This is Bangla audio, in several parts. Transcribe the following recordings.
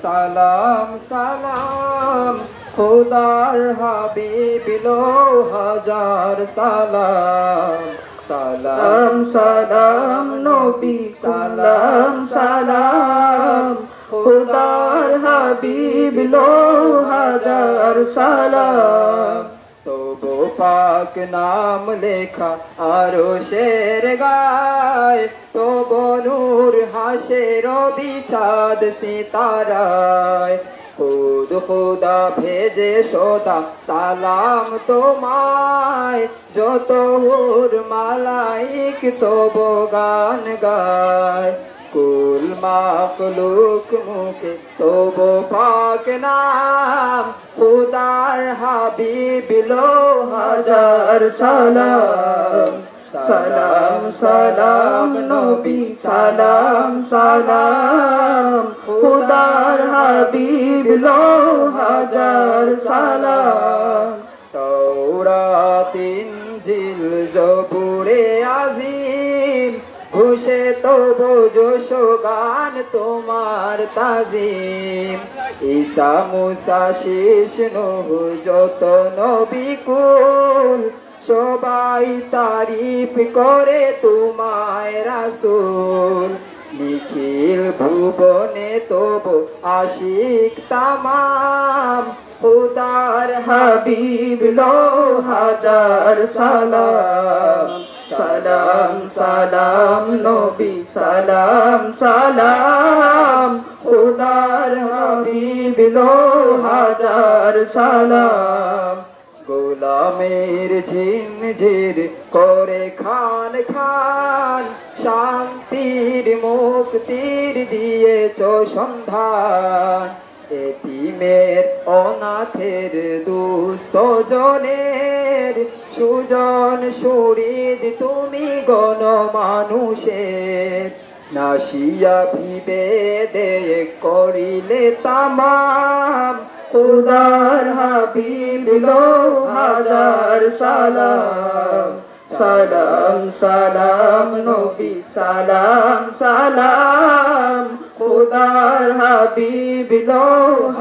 সালাম সালাম খোদার হাবিব লো হাজার সালাম। সালাম সালাম নবী সালাম সালাম খোদার হাবিব লো হাজার সালাম। তবু পাক নাম লেখা আরো শের গায়, তবু নূর হাসে রবি চাঁদ সিতারায়। খুদ খুদা ভেজে সদা সালাম তোমায়, যত হুর মালাইক তবু গান গায়। কুল মাখলুক মুখে তবু পাক নাম, খুদার হাবিব লো হাজার সালাম। সালাম সালাম নবী সালাম সালাম খুদার হাবিব লো হাজার সালাম। তাওরাত ইনজিল জবুরে আজিম, ঘুষে তবু জোশ গান তোমার তাজিম। ঈসা মুসা শীষ নূহ যত নবী কুল, সবাই তারিফ করে তোমায় রাসূল। নিখিল ভুবনে তবু আশিক তামাম, খুদার হাবিব লো হাজার সালাম। সালাম সালাম নবী সালাম সালাম খুদার হাবিব লো হাজার সালাম। গোলামের ঝিনঝির করে খান খান, শান্তির মুক্তির দিয়েছ সন্ধান। এতিমের অনাথের দুস্থ জনের, সুজন সুহৃদ তুমি গণ মানুষের। নাসিয়া বিবেদে করিলে তামাম, খুদার হাবিব লো হাজার সালাম। সালাম সালাম নবী সালাম সালাম খুদার হাবিব লো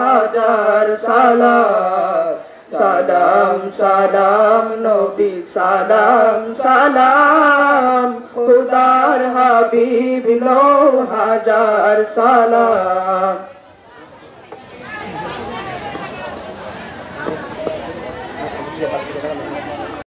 হাজার সালাম। সালাম সালাম নবী সালাম সালাম খুদার হাবিব লো হাজার সালাম।